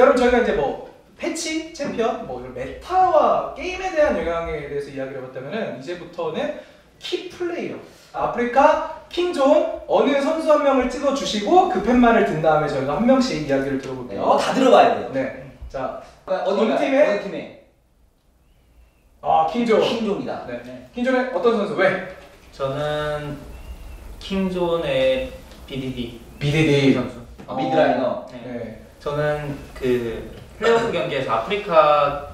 여러분 저희가 이제 뭐 패치, 챔피언, 뭐 이런 메타와 게임에 대한 영향에 대해서 이야기를 해봤다면은 이제부터는 키 플레이어. 아프리카 킹존 어느 선수 한 명을 찍어주시고 그 팻말을 든 다음에 저희가 한 명씩 이야기를 들어볼게요. 다 들어봐야 돼요. 네. 자, 어느 팀에? 아, 킹존. 킹존이다. 네. 킹존의 어떤 선수? 왜? 저는 킹존의 BDD 선수. 미드라이너. 네. 저는 그 플레이오프 경기에서 아프리카가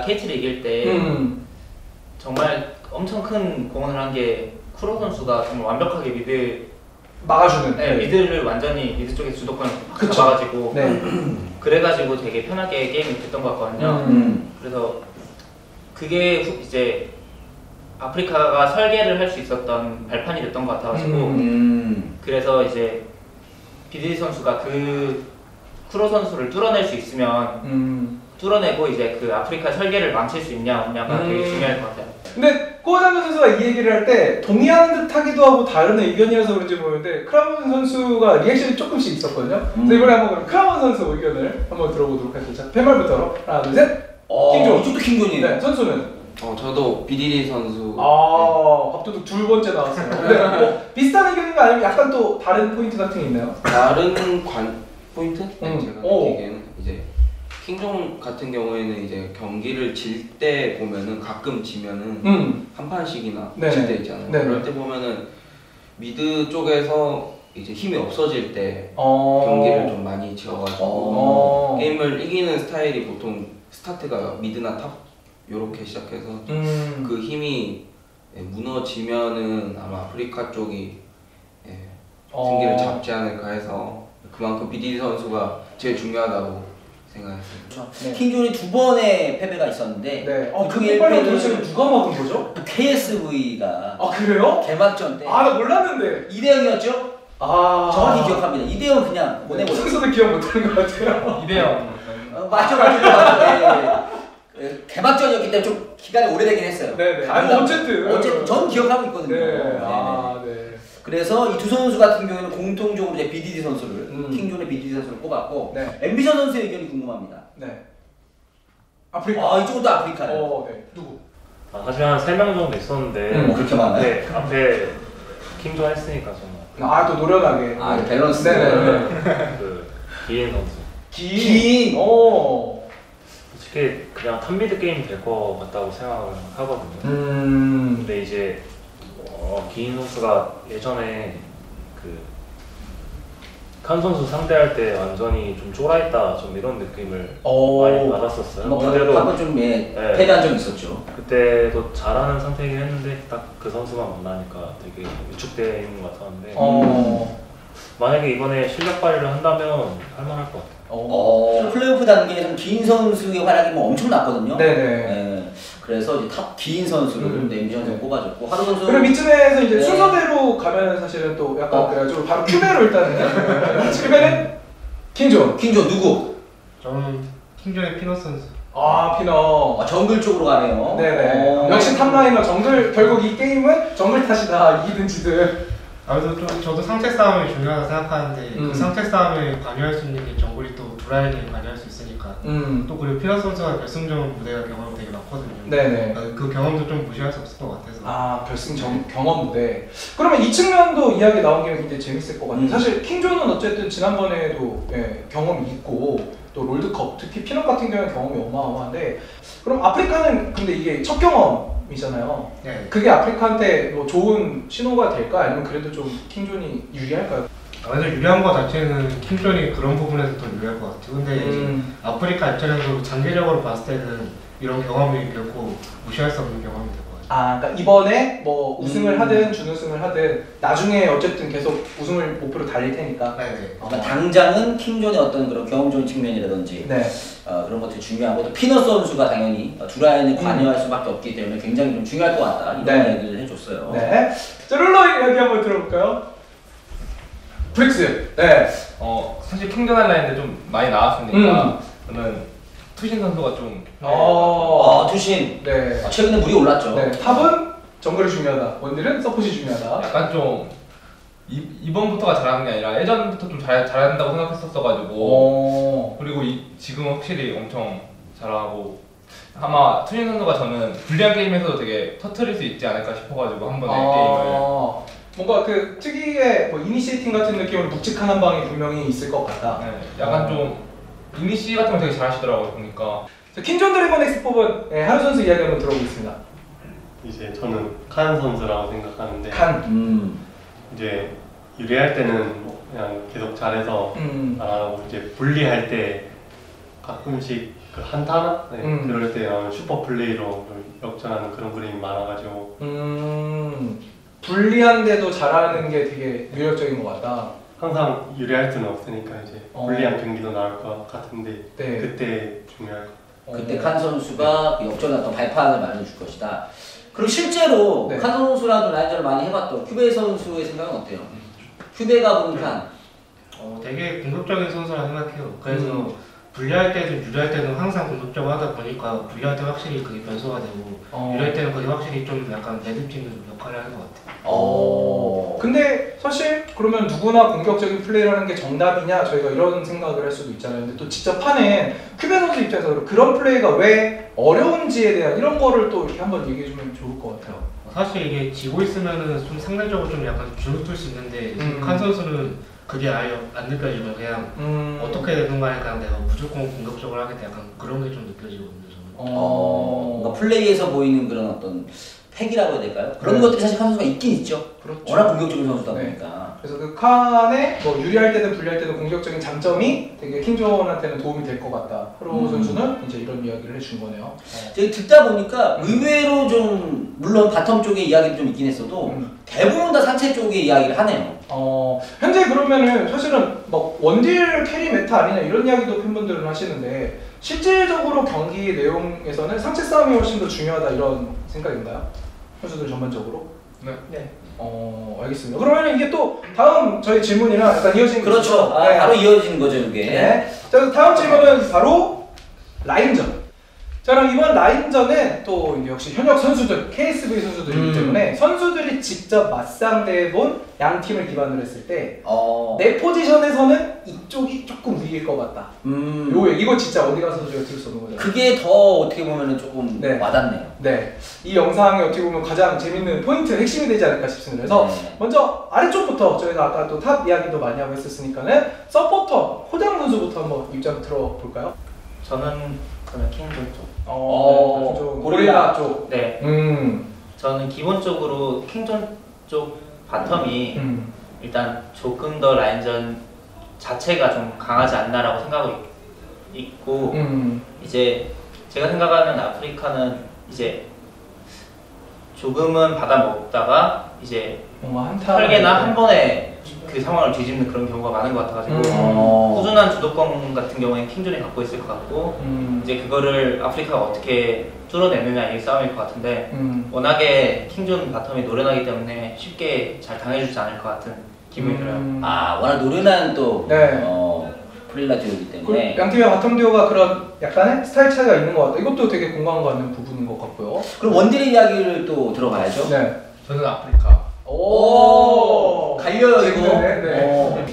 KT를 이길 때 정말 엄청 큰 공헌을 한 게 쿠로 선수가 정말 완벽하게 미드 막아주는. 네, 미드를 완전히 미드 쪽에 주도권을 잡아가지고 그래가지고 되게 편하게 게임이 됐던 것 같거든요. 그래서 그게 이제 아프리카가 설계를 할 수 있었던 발판이 됐던 것 같아가지고 그래서 이제 BDD 선수가 그 쿠로 선수를 뚫어낼 수 있으면 뚫어내고 이제 그 아프리카 설계를 망칠 수 있냐 없냐가 되게 중요할 것 같아요. 근데 코어장면 선수가 이 얘기를 할 때 동의하는 듯 하기도 하고 다른 의견이라서 그런지 모르는데 크라운 선수가 리액션이 조금씩 있었거든요. 그래서 이번에 한번 그럼 크라운 선수 의견을 한번 들어보도록 하겠습니다. 자, 팻말부터 하나 둘 셋. 킹존. 이쪽도 킹존이에요. 네, 선수는? 저도 BDD 선수. 밥도둑 두 번째 나왔어요. 네, 뭐 비슷한 의견인가 아니면 약간 또 다른 포인트 같은 게 있나요? 다른 포인트? 제가 느끼기에는 이제 킹존 같은 경우에는 이제 경기를 질 때 보면은 가끔 지면은 한 판씩이나 질 때 있잖아요. 그럴 때 보면은 미드 쪽에서 이제 힘이 없어질 때 경기를 좀 많이 지어가지고 게임을 이기는 스타일이 보통 스타트가 미드나 탑 요렇게 시작해서 그 힘이 무너지면은 아마 아프리카 쪽이 승기를 잡지 않을까 해서 그만큼 BDD 선수가 제일 중요하다고 생각했습니다. 킹존이 두 번의 패배가 있었는데 그 팻말을 도대체 누가 막은 거죠? KSV가 그래요? 개막전 때 나 몰랐는데 2대0이었죠? 정확히 기억합니다. 2대0 그냥 보내버렸어요. 선수도 기억 못하는 것 같아요. 2대0 맞죠. 개막전이었기 때문에 좀 기간이 오래되긴 했어요. 어쨌든 전 기억하고 있거든요. 그래서 이 두 선수 같은 경우에는 공통적으로 이제 BDD 선수를 킹존의 BDD 선수를 뽑았고 앰비션 선수의 의견이 궁금합니다. 아프리카. 이쪽도 아프리카예요. 누구? 사실 한 3명 정도 있었는데 그렇게 많아요? 앞에 킹존 했으니까 저는 또 노련하게. 밸런스. 그 기인 선수. 기인. 솔직히 그냥 탑미드 게임 될 것 같다고 생각을 하거든요. 근데 이제 기인 선수가 예전에 그 칸 선수 상대할 때 완전히 좀 쫄아있다 좀 이런 느낌을 많이 받았었어요. 그때도 한번 좀 패배한 적이 있었죠. 그때도 잘하는 상태이긴 했는데 딱 그 선수만 만나니까 되게 위축되어 있는 것 같았는데 만약에 이번에 실력 발휘를 한다면 할만할 것 같아요. 플레이오프 단계에서는 기인 선수의 활약이 뭐 엄청났거든요. 그래서 이제 탑 기인 선수를 앰비션 선수 꼽아줬고 하루 선수. 그럼 이쯤에서 이제 순서대로 가면 사실은 또 약간 그래가지고 바로 큐베로 일단은 큐베는 킹존. 킹존 누구? 저는 킹존의 피넛 선수. 피넛. 정글 쪽으로 가네요. 역시 탑라이너 정글. 결국 이 게임은 정글 탓이다. 이기든 지든. 아무래도 저도 상체 싸움이 중요하다고 생각하는데 그 상체 싸움에 관여할 수 있는 게 정글이 또 두라인에 관여할 수 있으니까 또 그리고 피넛 선수가 결승전 무대가 경험이 되게 많거든요. 그 경험도 좀 무시할 수 없을 것 같아서. 결승 경험 무대. 그러면 이 측면도 이야기 나온 김에 굉장히 재밌을 것 같아요. 사실 킹존은 어쨌든 지난번에도 경험이 있고 또 롤드컵, 특히 피넛 같은 경우는 경험이 어마어마한데 그럼 아프리카는 근데 이게 첫 경험이잖아요. 그게 아프리카한테 뭐 좋은 신호가 될까? 아니면 그래도 좀 킹존이 유리할까요? 완전 유리한 것 자체는 킹존이 그런 부분에서 더 유리할 것 같아요. 근데 이제 아프리카 입장에서 장기적으로 봤을 때는 이런 경험이 결코 무시할 수 없는 경험이 될 것 같아요. 그러니까 이번에 뭐 우승을 하든 준우승을 하든 나중에 어쨌든 계속 우승을 목표로 달릴 테니까. 그러니까 당장은 킹존의 어떤 그런 경험적인 측면이라든지 그런 것들이 중요하고 또 피넛 선수가 당연히 두라인에 관여할 수밖에 없기 때문에 굉장히 좀 중요할 것 같다 이런 얘기를 해줬어요. 자, 룰러 이야기 한번 들어볼까요? 브릭스. 사실 킹존 할라 했는데 좀 많이 나왔으니까 저는 투신 선수가 좀 투신. 최근에 물이 올랐죠. 탑은 정글이 중요하다. 원딜은 서폿이 중요하다. 약간 좀 이번부터가 잘하는 게 아니라 예전부터 좀 잘한다고 생각했었어가지고 그리고 지금은 확실히 엄청 잘하고 아마 투신 선수가 저는 불리한 게임에서도 되게 터트릴 수 있지 않을까 싶어가지고 한 번에 게임을 뭔가 그 특유의 뭐 이니시에이팅 같은 느낌으로 묵직한 한 방이 분명히 있을 것 같다. 네, 약간 좀 이니시 같은 거 되게 잘하시더라고요 보니까. 킹존 드래곤 X 뽑은 하루 선수 이야기 한번 들어보겠습니다. 이제 저는 칸 선수라고 생각하는데 이제 유리할 때는 뭐 그냥 계속 잘해서 안 하고 이제 불리할 때 가끔씩 그 한타나 그럴 때 슈퍼 플레이로 역전하는 그런 그림이 많아가지고 불리한데도 잘하는 게 되게 매력적인 것 같다. 항상 유리할 수는 없으니까 이제 불리한 경기도 나올 것 같은데 그때 중요할 것 같아요. 그때 칸 선수가 그 역전의 어떤 발판을 마련해줄 것이다. 그리고 실제로 칸 선수랑도 라인전을 많이 해봤던 큐베 선수의 생각은 어때요? 큐베가 보는 칸. 되게 공격적인 선수라 생각해요. 그래서 불리할 때든 유리할 때는 항상 공격적으로 하다 보니까 불리할 때 확실히 그게 변수가 되고 유리할 때는 그게 확실히 좀 약간 매듭짓는 역할을 하는 것 같아요. 근데 사실 그러면 누구나 공격적인 플레이를 하는 게 정답이냐 저희가 이런 생각을 할 수도 있잖아요. 근데 또 직접 하는 큐베 선수 입장에서 그런 플레이가 왜 어려운지에 대한 이런 거를 또 이렇게 한번 얘기해 주면 좋을 것 같아요. 사실 이게 지고 있으면은 좀 상대적으로 좀 약간 주눅들 수 있는데 칸 선수는 그게 아예 안 느껴지고 그냥 어떻게 되든 간에 그냥 내가 무조건 공격적으로 하겠다 약간 그런 게 좀 느껴지거든요 저는. 뭔가 플레이에서 보이는 그런 어떤 팩이라고 해야 될까요? 그런 것들이 사실 칸 선수가 있긴 있죠. 그렇죠. 워낙 공격적인 선수다 보니까. 그래서 그 칸의 뭐 유리할 때든 불리할 때든 공격적인 장점이 되게 킹존한테는 도움이 될 것 같다. 하루 선수는 이제 이런 이야기를 해준 거네요. 제가 듣다 보니까 의외로 좀 물론 바텀 쪽의 이야기도 좀 있긴 했어도 대부분 다 상체 쪽의 이야기를 하네요. 현재 그러면은 사실은 뭐 원딜 캐리 메타 아니냐 이런 이야기도 팬분들은 하시는데 실질적으로 경기 내용에서는 상체 싸움이 훨씬 더 중요하다 이런 생각인가요? 선수들 전반적으로? 네. 알겠습니다. 그러면 이게 또 다음 저희 질문이랑 약간 이어지는 그렇죠. 바로 이어지는 거죠 이게. 네. 자, 다음 질문은 바로 라인전. 자, 그럼 이번 라인전은 또 역시 현역 선수들, KSV 선수들이기 때문에 선수들이 직접 맞상대해본 양 팀을 기반으로 했을 때 내 포지션에서는 이쪽이 조금 위일 것 같다. 이거 진짜 어디 가서도 저희가 들을 수 없는 거잖아요. 그게 더 어떻게 보면은 조금 와닿네요. 네. 이 영상이 어떻게 보면 가장 재밌는 포인트, 핵심이 되지 않을까 싶습니다. 그래서 먼저 아래쪽부터 저희가 아까 또 탑 이야기도 많이 하고 했었으니까는 서포터, 호장 선수부터 한번 입장 들어볼까요? 저는 킹존 쪽. 고릴라 쪽. 네. 저는 기본적으로 킹존 쪽 바텀이 일단 조금 더 라인전 자체가 좀 강하지 않나라고 생각하고 있고 이제 제가 생각하는 아프리카는 이제 조금은 받아먹다가 이제 설계나 한 번에 그 상황을 뒤집는 그런 경우가 많은 것 같아가지고 꾸준한 주도권 같은 경우에 킹존이 갖고 있을 것 같고 이제 그거를 아프리카가 어떻게 뚫어내느냐 이 싸움일 것 같은데 워낙에 킹존 바텀이 노련하기 때문에 쉽게 잘 당해주지 않을 것 같은 기분이 들어요. 워낙 노련한 또 프릴라 듀오이기 때문에 양팀의 바텀 듀오가 그런 약간의 스타일 차이가 있는 것 같아요. 이것도 되게 공감 가는 부분인 것 같고요. 그럼 원딜의 이야기를 또 들어가야죠. 네. 저는 아프리카. 갈려요 이거. 네.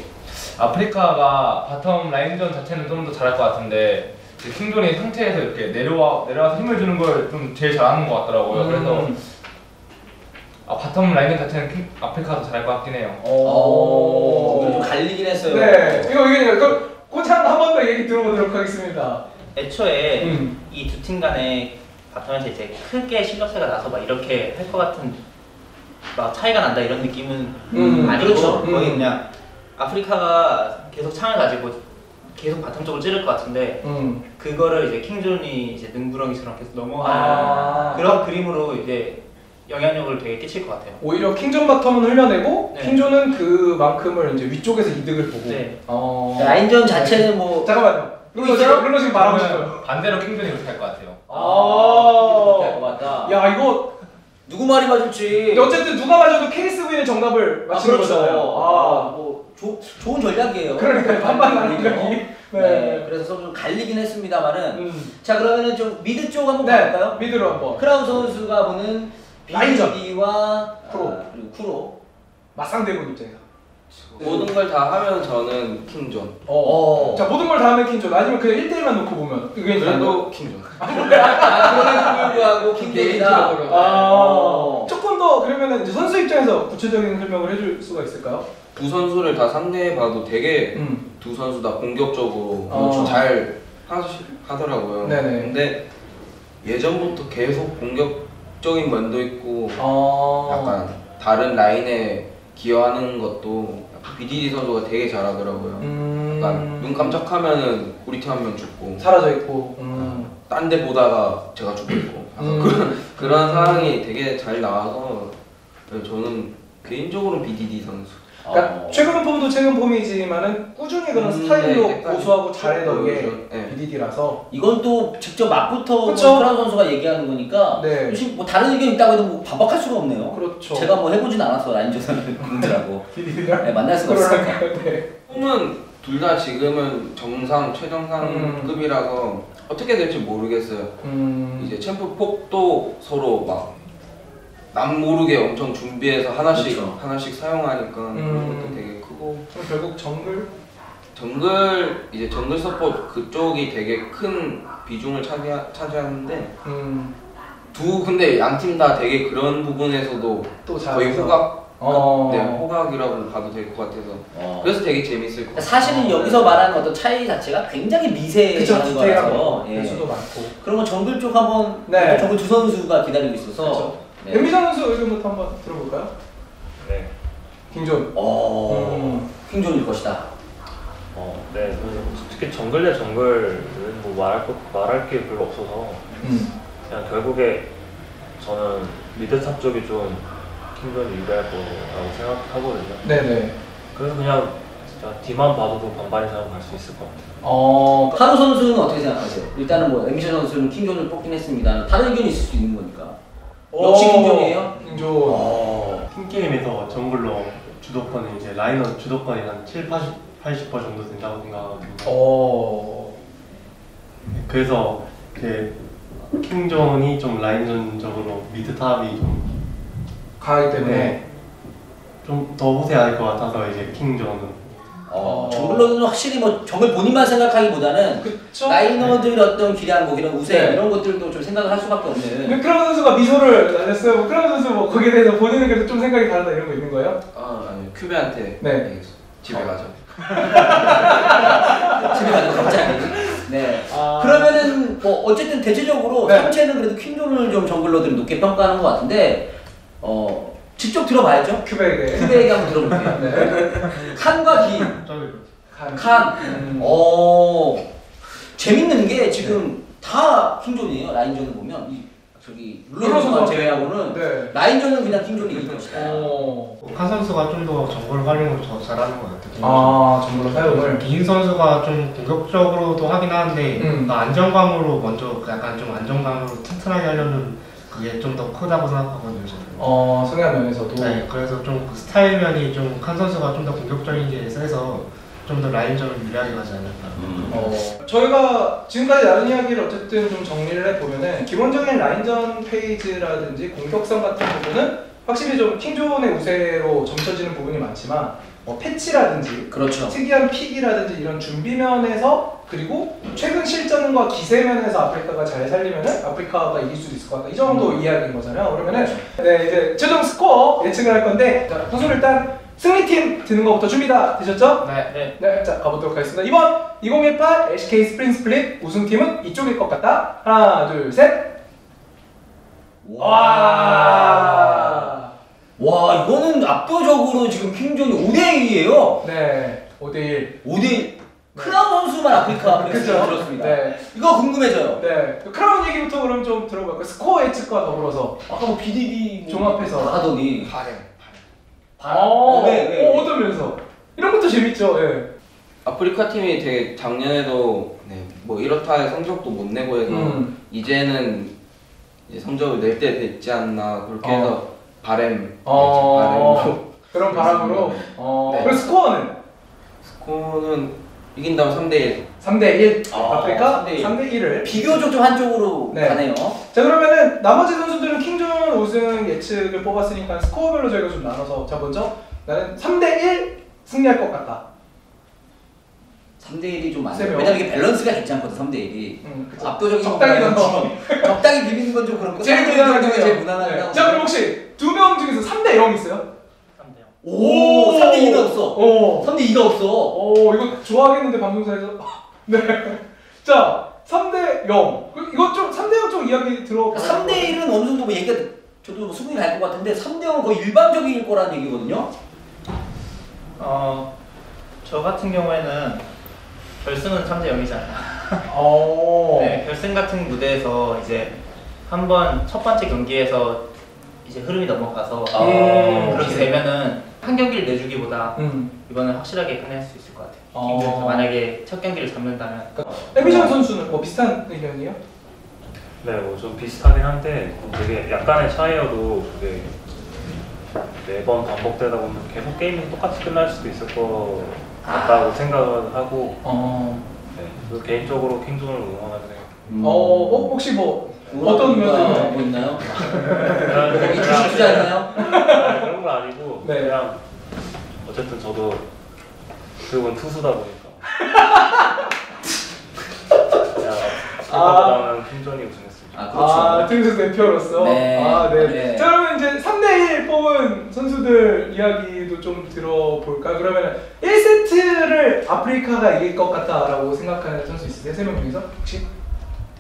아프리카가 바텀 라인전 자체는 좀 더 잘할 것 같은데 킹존이 상체에서 이렇게 내려와서 힘을 주는 걸 좀 제일 잘하는 것 같더라고요. 그래서 바텀 라인전 자체는 아프리카가 더 잘할 것 같긴 해요. 좀 갈리긴 했어요. 네. 이거 고창 한 번 더 얘기 들어보도록 하겠습니다. 애초에 이 두 팀 간에 바텀에서 이제 크게 실력 차이가 나서 막 이렇게 할 것 같은 막 차이가 난다 이런 느낌은 아니고 그렇죠. 거의 그냥 아프리카가 계속 창을 가지고 계속 바텀 쪽을 찌를 것 같은데 그거를 이제 킹존이 이제 능구렁이처럼 계속 넘어가는 그런 그림으로 이제 영향력을 되게 끼칠 것 같아요. 오히려 킹존 바텀은 흘려내고 킹존은 그만큼을 이제 위쪽에서 이득을 보고. 라인전 자체는 뭐 잠깐만요. 룰러 지금 말하고 싶어요. 반대로 킹존이 그렇게 할 것 같아요. 그렇게 할 것 같다. 야 이거 누구 말이 맞을지. 어쨌든 누가 맞아도 KSV는 정답을 맞히는 거잖아요. 뭐 좋은 전략이에요. 그러니까 반반 나누기. 네. 그래서 좀 갈리긴 했습니다만은. 자 그러면은 좀 미드 쪽 한번 가볼까요? 미드로 한번. 크라운 선수가 보는 라인전 BD와 쿠로 그리고 쿠로 맞상대군 입장에서. 모든 걸 다 하면 저는 킹존. 자, 모든 걸 다 하면 킹존. 아니면 그냥 1대1만 놓고 보면 그래도 킹존. 그럼에도 불구하고 킹존이다. 조금 더 그러면은 이제 선수 입장에서 구체적인 설명을 해줄 수가 있을까요? 두 선수를 다 상대해봐도 되게 두 선수 다 공격적으로 잘 하더라고요. 네네. 근데 예전부터 계속 공격적인 면도 있고 약간 다른 라인에 기여하는 것도 BDD 선수가 되게 잘하더라고요. 약간 눈 깜짝하면은 우리 팀 한 명 죽고 사라져 있고 딴 데 보다가 제가 죽고 있고 그런 상황이 되게 잘 나와서 저는 개인적으로 BDD 선수. 그러니까 최근 폼도 최근 폼이지만은 꾸준히 그런 스타일로 고수하고 잘해던 게 BDD라서 이건 또 직접 맞부터 크라운 선수가 얘기하는 거니까 뭐 다른 의견 있다고 해도 뭐 반박할 수가 없네요. 그렇죠. 제가 뭐 해보진 않았어 라인전을 분들하고 만날 수가 없으니까. 폼은 둘 다 지금은 정상 최정상급이라서 어떻게 될지 모르겠어요. 이제 챔프 폭도 서로 막 남 모르게 엄청 준비해서 하나씩 사용하니까 그것도 되게 크고. 그럼 결국 정글 이제 정글 서포트 그쪽이 되게 큰 비중을 차지하는데 근데 양 팀 다 되게 그런 부분에서도 또 거의 호각이라고 봐도 될 것 같아서 그래서 되게 재밌을 것 같아요. 사실은 여기서 말하는 어떤 차이 자체가 굉장히 미세한 거라서 수도 많고 그런 거 정글 쪽 한번 정글 두 선수가 기다리고 있어서 MB장 선수 의견부터 한번 들어볼까요? 네. 킹존. 킹존일 것이다. 네. 특히 정글 대 정글은 뭐 말할 게 별로 없어서 그냥 결국에 저는 미드탑 쪽이 좀 킹존이 유리할 거라고 생각하거든요. 네네. 그래서 그냥 진짜 D만 봐도 반반 이상 갈 수 있을 것 같아요. 카루 선수는 어떻게 생각하세요? 일단은 뭐 엠비션 선수는 킹존을 뽑긴 했습니다. 다른 의견이 있을 수 있는 거니까. 역시 킹존이에요? 킹존. 팀게임에서 정글로 주도권은 이제 라이너 주도권이 한 70, 80% 정도 된다고 생각하거든요. 그래서 이제 킹존이 좀 라인전적으로 미드탑이 좀 강하기 때문에 좀 더 우세할 것 같아서 이제 킹존은. 정글러는 확실히 뭐 정글 본인만 생각하기보다는 라이너들 어떤 기량 뭐 이런 우세 이런 것들도 좀 생각을 할 수밖에 없는. 크라운 선수가 미소를 날렸어요. 크라운 선수 뭐 거기에 대해서 본인은 그래도 좀 생각이 다르다 이런 거 있는 거예요? 아니 큐베한테 집에 가죠. 집에 가죠 갑자기. 네. 그러면은 뭐 어쨌든 대체적으로 전체는 그래도 킹존을 좀 정글러들이 높게 평가하는 것 같은데 직접 들어봐야죠. 큐베에게 한번 들어볼게요. 칸과 기. 칸. 재밌는 게 지금 다 킹존이에요. 라인전을 보면 저기 룰러 선수만 제외하고는 라인전은 그냥 킹존이 이길 것이다. 칸 선수가 좀 더 정글 활용을 더 잘하는 것 같아요. 정글 활용을. 기인 선수가 좀 공격적으로도 하긴 하는데 안정감으로 먼저 약간 좀 안정감으로 튼튼하게 하려는 그게 좀 더 크다고 생각하거든요. 성향 면에서도. 네, 그래서 좀 그 스타일 면이 좀 칸 선수가 좀 더 공격적인 게 세서 좀 더 라인전을 유리하게 가지 않을까. 저희가 지금까지 나눈 이야기를 어쨌든 좀 정리를 해보면은 기본적인 라인전 페이지라든지 공격성 같은 부분은 확실히 좀 킹존의 우세로 점쳐지는 부분이 많지만 뭐 패치라든지 특이한 픽이라든지 이런 준비면에서 그리고 최근 실전과 기세면에서 아프리카가 잘 살리면은 아프리카가 이길 수도 있을 것 같다. 이 정도 이야기인 거잖아요. 그러면은 이제 최종 스코어 예측을 할 건데 선수를 일단 승리팀 드는 것부터 준비 다 되셨죠? 네. 자 가보도록 하겠습니다. 이번 2018 LCK 스프링 스플릿 우승팀은 이쪽일 것 같다. 하나, 둘, 셋. 와 이거는 압도적으로 지금 킹존이 5대1이에요. 네, 5대1. 크라운 선수만 아프리카 들었습니다. 이거 궁금해져요. 크라운 얘기부터 그럼 좀 들어볼까요? 스코어 예측과 더불어서 아까 뭐 BDD 종합해서 다 하더니 어떤 면에서? 이런 것도 재밌죠. 아프리카 팀이 되게 작년에도 뭐 이렇다 성적도 못 내고 해서 이제는 이제 성적을 낼 때 됐지 않나 그렇게 해서 바람으로 그런 바람으로 그리고 스코어는? 스코어는 이긴다면 3대1 3대1 아프리카 3대1을 비교적 좀 한쪽으로 가네요. 자 그러면은 나머지 선수들은 킹존 우승 예측을 뽑았으니까 스코어별로 저희가 좀 나눠서 자 먼저 나는 3대1 승리할 것 같다. 3대1이 좀 많아요. 왜냐면 이게 밸런스가 괜찮거든, 3대1이. 압도적인 적당히 던져. 적당히 비비는 건 좀 그런 거. 제일 무난하게. 자, 그럼 혹시 2명 중에서 3대0 있어요? 3대0. 오, 3대2가 없어. 3대2가 없어. 오, 이거 좋아하겠는데, 방송사에서. 네. 자, 3대0. 이거 좀, 3대0 좀 이야기 들어볼까요? 3대1은 어느 정도 뭐 얘기가, 저도 수긍이 갈 것 같은데, 3대0은 거의 일반적일 거라는 얘기거든요? 저 같은 경우에는 결승은 3대0이잖아요. 네, 결승 같은 무대에서 이제 한번 첫 번째 경기에서 이제 흐름이 넘어가서 그렇게 되면은 한 경기를 내주기보다 이거는 확실하게 끝낼 수 있을 것 같아요. 만약에 첫 경기를 잡는다면. 에미션 선수는 뭐 비슷한 의견이에요? 네, 뭐 좀 비슷하긴 한데 되게 약간의 차이여도 그게 매번 반복되다 보면 계속 게임이 똑같이 끝날 수도 있을 것 같다고 생각을 하고 네, 개인적으로 킹존을 응원하게 생각해요. 혹시 뭐 어떤 면에서 뭐 있나요? 거기 주식 투자했나요? 그런 건 아니고 네. 그냥 어쨌든 저도 결국은 투수다 보니까 그냥 아프리카보다는 킹존이 우승했습니다. 그렇죠. 등수 대표로서. 네. 네. 자, 그러면 이제 3대1 뽑은 선수들 이야기도 좀 들어볼까요? 그러면 1세트를 아프리카가 이길 것 같다라고 생각하는 선수 있으세요? 3명 중에서? 혹시?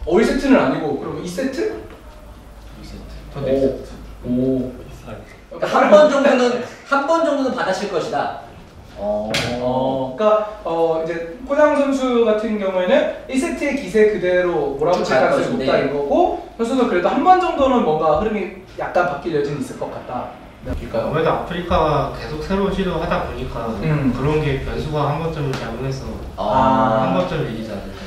1세트는 아니고, 그럼 2세트? 2세트. 저도 2세트. 오. 그러니까 한 번 정도는 받아칠 것이다. 그러니까 이제 코장 선수 같은 경우에는 1세트의 기세 그대로 몰아붙일 가능성이 높다는 거고, 선수도 그래도 한 번 정도는 뭔가 흐름이 약간 바뀔 여지는 있을 것 같다. 아무래도 아프리카가 계속 새로운 시도하다 보니까 그런 게 변수가 한 번쯤은 작용해서 한 번쯤 이기지 않을까.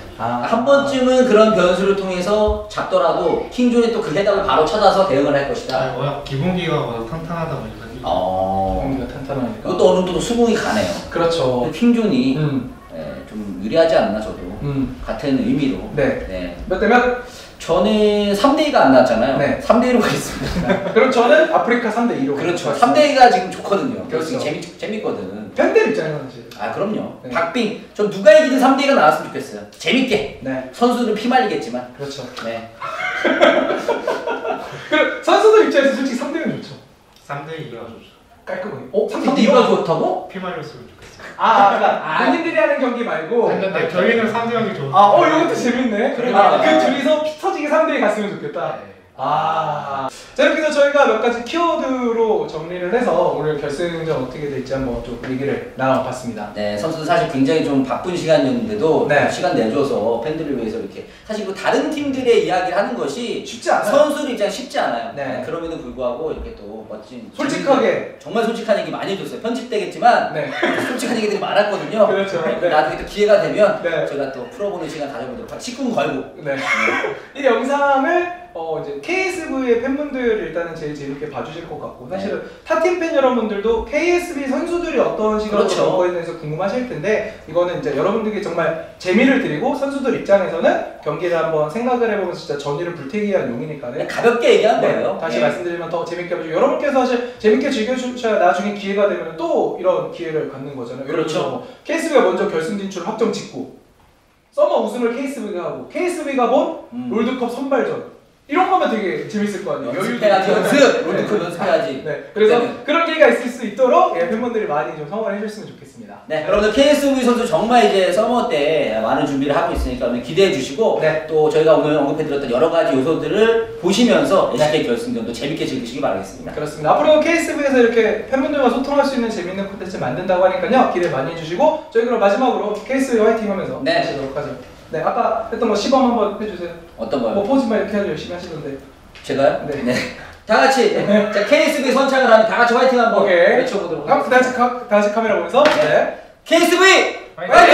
한 번쯤은 그런 변수를 통해서 잡더라도 킹존이 또 그 해답을 바로 찾아서 대응을 할 것이다. 워낙 기본기가 워낙 탄탄하다 보니까. 기본기가 탄탄하니까. 그것도 어느 정도 수긍이 가네요. 그렇죠. 킹존이 좀 유리하지 않나 저도. 같은 의미로. 네. 몇 대 몇? 저는 3대2가 안 나왔잖아요. 네. 3대2로 가겠습니다. 그럼 저는 아프리카 3대2로. 그렇죠. 3대2가 지금 좋거든요. 그렇죠. 재밌거든. 팬들 입장에서는 사실. 그럼요. 네. 박빙. 전 누가 이기든 3대2가 나왔으면 좋겠어요. 재밌게. 네. 선수들은 피말리겠지만. 그렇죠. 네. 그럼 선수들 입장에서 솔직히 3대2는 좋죠. 3대2가 좋죠. 깔끔하게. 3대2가 좋다고? 피말렸으면 좋겠어요. 그러니까 본인들이 하는 경기 말고. 저희는 3대0이 좋죠. 이것도 재밌네. 그 둘이서 피 터지게 3대2 갔으면 좋겠다. 네. 자, 이렇게 해서 저희가 몇 가지 키워드로 정리를 해서 오늘 결승전 어떻게 될지 한번 좀 얘기를 나눠봤습니다. 네, 선수들 사실 굉장히 좀 바쁜 시간이었는데도 시간 내줘서 팬들을 위해서 이렇게 사실 그 다른 팀들의 이야기를 하는 것이 쉽지 않아요. 선수들 입장 쉽지 않아요. 네. 그럼에도 불구하고 이렇게 또 멋진 솔직하게 정말 솔직한 얘기 많이 해줬어요. 편집되겠지만 솔직한 얘기들이 많았거든요. 그렇죠. 나중에 또 기회가 되면 저희가 또 풀어보는 시간 가져보도록 하겠습니다. 19분 걸고. 이 영상을 이제 KSV의 팬분들 일단은 제일 재밌게 봐주실 것 같고, 사실은 타팀 팬 여러분들도 KSV 선수들이 어떤 시각으로 볼 거에 대해서 궁금하실 텐데, 이거는 이제 여러분들께 정말 재미를 드리고 선수들 입장에서는 경기를 한번 생각을 해보면서 진짜 전의를 불태우기 위한 용이니까는 가볍게 얘기한 거예요. 다시 말씀드리면 더 재밌게 봐주시고, 여러분께서 사실 재밌게 즐겨주셔야 나중에 기회가 되면 또 이런 기회를 갖는 거잖아요. 그렇죠. KSV가 먼저 결승 진출 확정 짓고 서머 우승을 KSV가 하고 KSV가 본 롤드컵 선발전, 이런 거면 되게 재밌을 거 아니에요. 연습해야지. 롤드컵 연습해야지. 그래서 그런 기회가 있을 수 있도록 팬분들이 많이 좀 성원을 해주셨으면 좋겠습니다. 네, 여러분들 KSV 선수 정말 이제 서머 때 많은 준비를 하고 있으니까 오늘 기대해 주시고 또 저희가 오늘 언급해드렸던 여러 가지 요소들을 보시면서 SK 결승전도 재밌게 즐기시기 바라겠습니다. 그렇습니다. 앞으로 KSV에서 이렇게 팬분들과 소통할 수 있는 재밌는 콘텐츠 만든다고 하니까요, 기대 많이 해주시고, 저희 그럼 마지막으로 KSV 화이팅 하면서 마치도록 하죠. 네, 아까 했던 거 시범 한번 해주세요. 어떤 거요? 뭐 포즈만 이렇게 하죠. 열심히 하시던데. 제가요? 네. 다 같이 자, KSV 선창을 하면 다 같이 화이팅 한번 외쳐보도록 하겠습니다. 다시 카메라 보면서 KSV 화이팅!